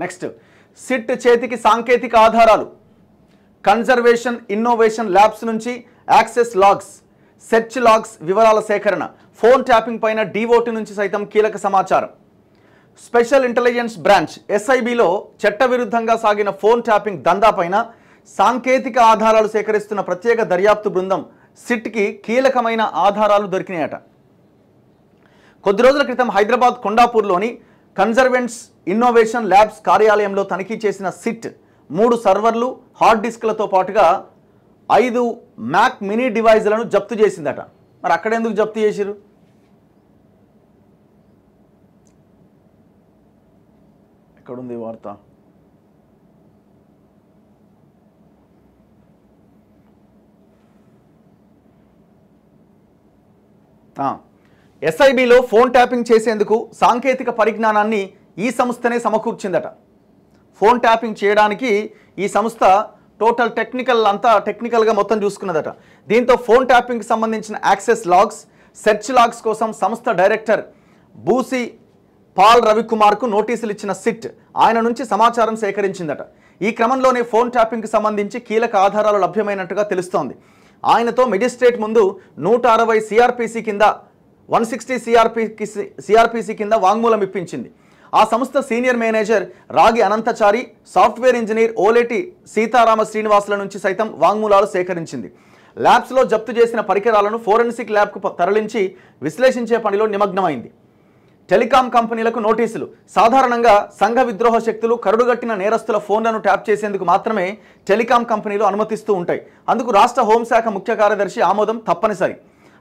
Next SIT చేతికి సాంకేతిక ఆధారాలు. కన్జర్వేషన్ ఇన్నోవేషన్ ల్యాబ్స్ నుంచి యాక్సెస్ లాగ్స్, సెర్చ్ లాగ్స్ వివరాల సేకరణ. ఫోన్ ట్యాపింగ్ పైన డిఓటి నుంచి సైతం కీలక సమాచారం. స్పెషల్ ఇంటెలిజెన్స్ బ్రాంచ్ ఎస్ఐబిలో చట్టవిరుద్ధంగా సాగిన ఫోన్ ట్యాపింగ్ దందా పైన సాంకేతిక ఆధారాలు సేకరిస్తున్న ప్రత్యేక దర్యాప్తు బృందం సిట్కి కీలకమైన ఆధారాలు దొరికినాయట. కొద్ది రోజుల క్రితం హైదరాబాద్ కొండాపూర్లోని కన్జర్వెన్స్ ఇన్నోవేషన్ ల్యాబ్స్ కార్యాలయంలో తనిఖీ చేసిన సిట్ 3 సర్వర్లు, హార్డ్ డిస్క్లతో పాటుగా 5 మ్యాక్ మినీ డివైజ్లను జప్తు చేసిందట. మరి అక్కడ ఎందుకు జప్తు చేసిరు? ఎక్కడుంది వార్త? ఎస్ఐబిలో ఫోన్ ట్యాపింగ్ చేసేందుకు సాంకేతిక పరిజ్ఞానాన్ని ఈ సంస్థనే సమకూర్చిందట. ఫోన్ ట్యాపింగ్ చేయడానికి ఈ సంస్థ టోటల్ టెక్నికల్గా మొత్తం చూసుకున్నదట. దీంతో ఫోన్ ట్యాపింగ్కి సంబంధించిన యాక్సెస్ లాగ్స్, సెర్చ్ లాగ్స్ కోసం సంస్థ డైరెక్టర్ బూసి పాల్ రవికుమార్కు నోటీసులు ఇచ్చిన సిట్ ఆయన నుంచి సమాచారం సేకరించిందట. ఈ క్రమంలోనే ఫోన్ ట్యాపింగ్కి సంబంధించి కీలక ఆధారాలు లభ్యమైనట్టుగా తెలుస్తోంది. ఆయనతో మెజిస్ట్రేట్ ముందు 160 సిఆర్పిసి కింద 160 సిఆర్పిసి కింద వాంగ్మూలం ఇప్పించింది. ఆ సంస్థ సీనియర్ మేనేజర్ రాగి అనంతచారి, సాఫ్ట్వేర్ ఇంజనీర్ ఓలేటి సీతారామ శ్రీనివాసుల నుంచి సైతం వాంగ్మూలాలు సేకరించింది. ల్యాబ్స్లో జప్తు చేసిన పరికరాలను ఫోరెన్సిక్ ల్యాబ్కు తరలించి విశ్లేషించే పనిలో నిమగ్నమైంది. టెలికాం కంపెనీలకు నోటీసులు. సాధారణంగా సంఘ విద్రోహ శక్తులు, కరుడుగట్టిన నేరస్తుల ఫోన్లను ట్యాప్ చేసేందుకు మాత్రమే టెలికాం కంపెనీలు అనుమతిస్తూ ఉంటాయి. అందుకు రాష్ట్ర హోంశాఖ ముఖ్య కార్యదర్శి ఆమోదం తప్పనిసరి.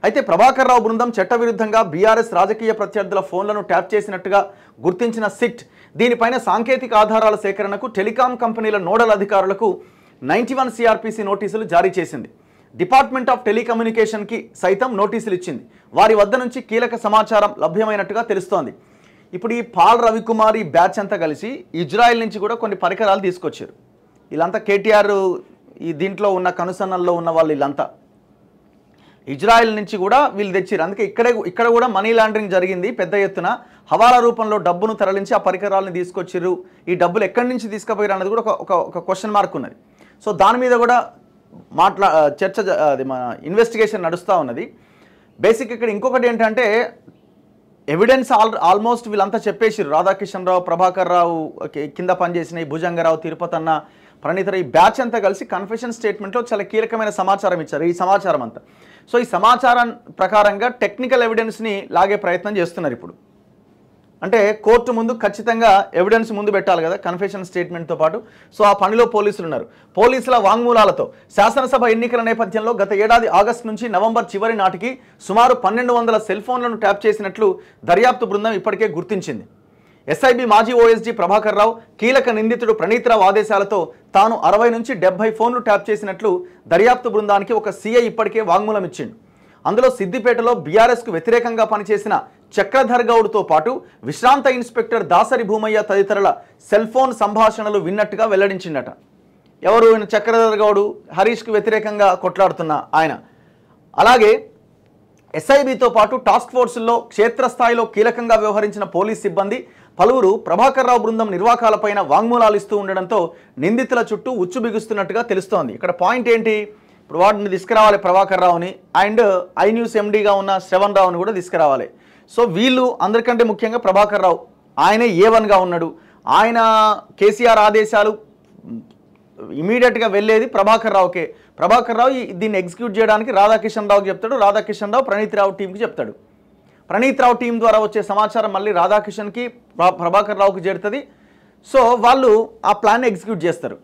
అయితే ప్రభాకర్ రావు బృందం చట్టవిరుద్ధంగా బీఆర్ఎస్ రాజకీయ ప్రత్యర్థుల ఫోన్లను ట్యాప్ చేసినట్టుగా గుర్తించిన సిట్ దీనిపైన సాంకేతిక ఆధారాల సేకరణకు టెలికాం కంపెనీల నోడల్ అధికారులకు 91 సిఆర్పిసి నోటీసులు జారీ చేసింది. డిపార్ట్మెంట్ ఆఫ్ టెలికమ్యూనికేషన్కి సైతం నోటీసులు ఇచ్చింది. వారి వద్ద నుంచి కీలక సమాచారం లభ్యమైనట్టుగా తెలుస్తోంది. ఇప్పుడు ఈ పాల్ రవికుమార్ ఈ బ్యాచ్ అంతా కలిసి ఇజ్రాయెల్ నుంచి కూడా కొన్ని పరికరాలు తీసుకొచ్చారు. వీళ్ళంతా కేటీఆర్ ఈ దీంట్లో ఉన్న కనుసన్నల్లో ఉన్న వాళ్ళు వీళ్ళంతా ఇజ్రాయెల్ నుంచి కూడా వీళ్ళు తెచ్చారు. అందుకే ఇక్కడ కూడా మనీ లాండరింగ్ జరిగింది పెద్ద ఎత్తున. హవాలా రూపంలో డబ్బును తరలించి ఆ పరికరాలను తీసుకొచ్చారు. ఈ డబ్బులు ఎక్కడి నుంచి తీసుకుపోయారు అన్నది కూడా ఒక క్వశ్చన్ మార్క్ ఉన్నది. సో దాని మీద కూడా చర్చ, అది మన ఇన్వెస్టిగేషన్ నడుస్తూ ఉన్నది. బేసిక్ ఇక్కడ ఇంకొకటి ఏంటంటే ఎవిడెన్స్ ఆల్మోస్ట్ వీళ్ళంతా చెప్పేసారు. రాధాకిషన్ రావు, ప్రభాకర్ రావు కింద పనిచేసిన ఈ భుజంగరావు, తిరుపతి అన్న, ప్రణీతరావు ఈ బ్యాచ్ అంతా కలిసి కన్ఫెషన్ స్టేట్మెంట్లో చాలా కీలకమైన సమాచారం ఇచ్చారు. ఈ సమాచారం అంతా సో ఈ సమాచారం ప్రకారంగా టెక్నికల్ ఎవిడెన్స్ని లాగే ప్రయత్నం చేస్తున్నారు. ఇప్పుడు అంటే కోర్టు ముందు ఖచ్చితంగా ఎవిడెన్స్ ముందు పెట్టాలి కదా కన్ఫెషన్ స్టేట్మెంట్తో పాటు. సో ఆ పనిలో పోలీసులు ఉన్నారు. పోలీసుల వాంగ్మూలాలతో శాసనసభ ఎన్నికల నేపథ్యంలో గత ఏడాది ఆగస్టు నుంచి నవంబర్ చివరి నాటికి సుమారు 1200 సెల్ ఫోన్లను ట్యాప్ చేసినట్లు దర్యాప్తు బృందం ఇప్పటికే గుర్తించింది. ఎస్ఐబి మాజీ ఓఎస్డీ ప్రభాకర్ రావు, కీలక నిందితుడు ప్రణీతరావు ఆదేశాలతో తాను 60 నుంచి 70 ఫోన్లు ట్యాప్ చేసినట్లు దర్యాప్తు బృందానికి ఒక సీఐ ఇప్పటికే వాంగ్మూలం ఇచ్చిండు. అందులో సిద్దిపేటలో బీఆర్ఎస్కు వ్యతిరేకంగా పనిచేసిన చక్రధర్ గౌడ్తో పాటు విశ్రాంత ఇన్స్పెక్టర్ దాసరి భూమయ్య తదితరుల సెల్ ఫోన్ సంభాషణలు విన్నట్టుగా వెల్లడించిండట. ఎవరు? చక్రధర్ గౌడు, హరీష్కు వ్యతిరేకంగా కొట్లాడుతున్న ఆయన. అలాగే ఎస్ఐబితో పాటు టాస్క్ ఫోర్సుల్లో క్షేత్రస్థాయిలో కీలకంగా వ్యవహరించిన పోలీస్ సిబ్బంది పలువురు ప్రభాకర్ రావు బృందం నిర్వాకాలపైన వాంగ్మూలాలు ఇస్తూ ఉండడంతో నిందితుల చుట్టూ ఉచ్చు బిగుస్తున్నట్టుగా తెలుస్తోంది. ఇక్కడ పాయింట్ ఏంటి? ఇప్పుడు వాటిని తీసుకురావాలి ప్రభాకర్ రావుని, అండ్ ఐ న్యూస్ ఎండీగా ఉన్న శ్రవణ్ రావుని కూడా తీసుకురావాలి. సో వీళ్ళు అందరికంటే ముఖ్యంగా ప్రభాకర్ రావు, ఆయనే A1గా ఉన్నాడు. ఆయన కేసీఆర్ ఆదేశాలు ఇమీడియట్గా వెళ్ళేది ప్రభాకర్ రావుకే. ప్రభాకర్ రావు దీన్ని ఎగ్జిక్యూట్ చేయడానికి రాధాకిషన్ రావుకి చెప్తాడు. రాధాకిషన్ రావు ప్రణీత్ రావు టీంకి చెప్తాడు. ప్రణీత్ రావు టీం ద్వారా వచ్చే సమాచారం మళ్ళీ రాధాకిషన్కి, ప్రభాకర్ రావుకి చేరుతుంది. సో వాళ్ళు ఆ ప్లాన్ ఎగ్జిక్యూట్ చేస్తారు.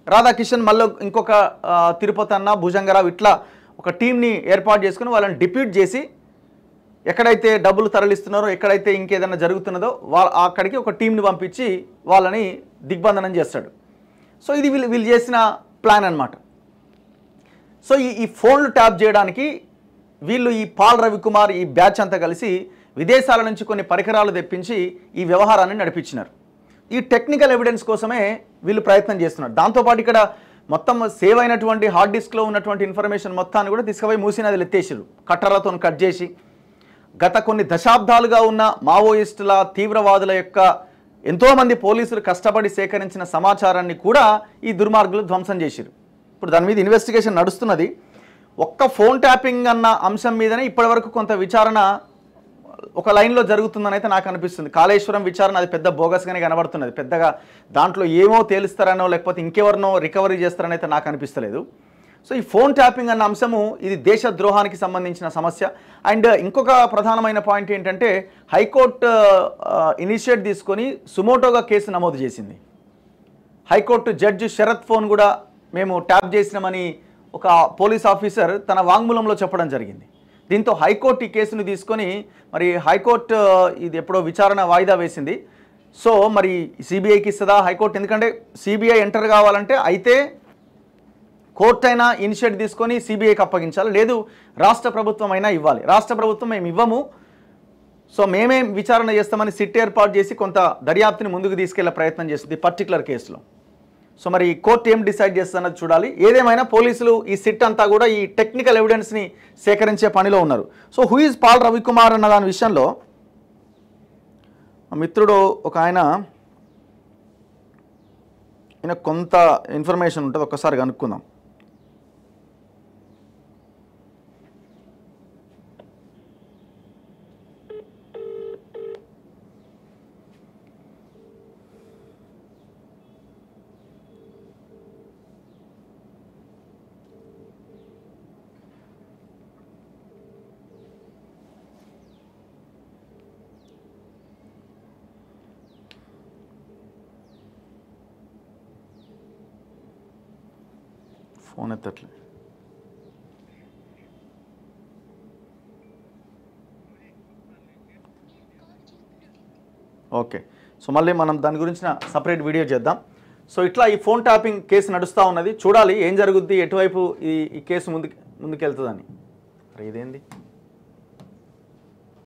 రాధాకిషన్ మళ్ళీ ఇంకొక తిరుపతి అన్న, భుజంగరావు ఇట్లా ఒక టీంని ఏర్పాటు చేసుకుని వాళ్ళని డిప్యూట్ చేసి ఎక్కడైతే డబ్బులు తరలిస్తున్నారో, ఎక్కడైతే ఇంకేదైనా జరుగుతున్నదో అక్కడికి ఒక టీంని పంపించి వాళ్ళని దిగ్బంధనం చేస్తాడు. సో ఇది వీళ్ళు చేసిన ప్లాన్ అన్నమాట. సో ఈ ఫోన్లు ట్యాప్ చేయడానికి వీళ్ళు ఈ పాల్ రవికుమార్ ఈ బ్యాచ్ అంతా కలిసి విదేశాల నుంచి కొన్ని పరికరాలు తెప్పించి ఈ వ్యవహారాన్ని నడిపించినారు. ఈ టెక్నికల్ ఎవిడెన్స్ కోసమే వీళ్ళు ప్రయత్నం చేస్తున్నారు. దాంతోపాటు ఇక్కడ మొత్తం సేవ్ అయినటువంటి హార్డ్ డిస్క్లో ఉన్నటువంటి ఇన్ఫర్మేషన్ మొత్తాన్ని కూడా తీసుకుపోయి మూసీ నదిలో ఎత్తేసారు, కట్టర్లతో కట్ చేసి. గత కొన్ని దశాబ్దాలుగా ఉన్న మావోయిస్టుల, తీవ్రవాదుల యొక్క ఎంతోమంది పోలీసులు కష్టపడి సేకరించిన సమాచారాన్ని కూడా ఈ దుర్మార్గులు ధ్వంసం చేశారు. ఇప్పుడు దాని మీద ఇన్వెస్టిగేషన్ నడుస్తున్నది. ఒక్క ఫోన్ ట్యాపింగ్ అన్న అంశం మీదనే ఇప్పటివరకు కొంత విచారణ ఒక లైన్లో జరుగుతుందని అయితే నాకు అనిపిస్తుంది. కాళేశ్వరం విచారణ అది పెద్ద బోగస్గానే కనబడుతున్నది. పెద్దగా దాంట్లో ఏమో తేలుస్తారనో లేకపోతే ఇంకెవరినో రికవరీ చేస్తారని అయితే నాకు అనిపిస్తలేదు. సో ఈ ఫోన్ ట్యాపింగ్ అన్న అంశము ఇది దేశద్రోహానికి సంబంధించిన సమస్య. అండ్ ఇంకొక ప్రధానమైన పాయింట్ ఏంటంటే హైకోర్టు ఇనిషియేట్ తీసుకొని సుమోటోగా కేసు నమోదు చేసింది. హైకోర్టు జడ్జి శరత్ ఫోన్ కూడా మేము ట్యాప్ చేసినామని ఒక పోలీస్ ఆఫీసర్ తన వాంగ్మూలంలో చెప్పడం జరిగింది. దీంతో హైకోర్టు ఈ కేసును తీసుకొని మరి హైకోర్టు ఇది ఎప్పుడో విచారణ వాయిదా వేసింది. సో మరి సిబిఐకి ఇస్తుందా హైకోర్టు? ఎందుకంటే సిబిఐ ఎంటర్ కావాలంటే అయితే కోర్టు అయినా ఇనిషియేట్ తీసుకొని సిబిఐకి అప్పగించాలి, లేదు రాష్ట్ర ప్రభుత్వం అయినా ఇవ్వాలి. రాష్ట్ర ప్రభుత్వం మేము ఇవ్వము, సో మేమే విచారణ చేస్తామని సిట్ ఏర్పాటు చేసి కొంత దర్యాప్తుని ముందుకు తీసుకెళ్లే ప్రయత్నం చేస్తుంది పర్టికులర్ కేసులో. సో మరి కోర్టు ఏం డిసైడ్ చేస్తున్నది చూడాలి. ఏదేమైనా పోలీసులు ఈ సిట్ అంతా కూడా ఈ టెక్నికల్ ఎవిడెన్స్ని సేకరించే పనిలో ఉన్నారు. So who is Paul Ravikumar అన్న దాని విషయంలో మిత్రుడు ఒక ఆయన కొంత ఇన్ఫర్మేషన్ ఉంటుంది, ఒక్కసారి కనుక్కుందాం. ఫోన్ ఎత్తట్లే. ఓకే, సో మళ్ళీ మనం దాని గురించిన సపరేట్ వీడియో చేద్దాం. సో ఇట్లా ఈ ఫోన్ ట్యాపింగ్ కేసు నడుస్తూ ఉన్నది, చూడాలి ఏం జరుగుద్ది, ఎటువైపు ఈ కేసు ముందుకెళ్తుందని. అరే ఇదేంది?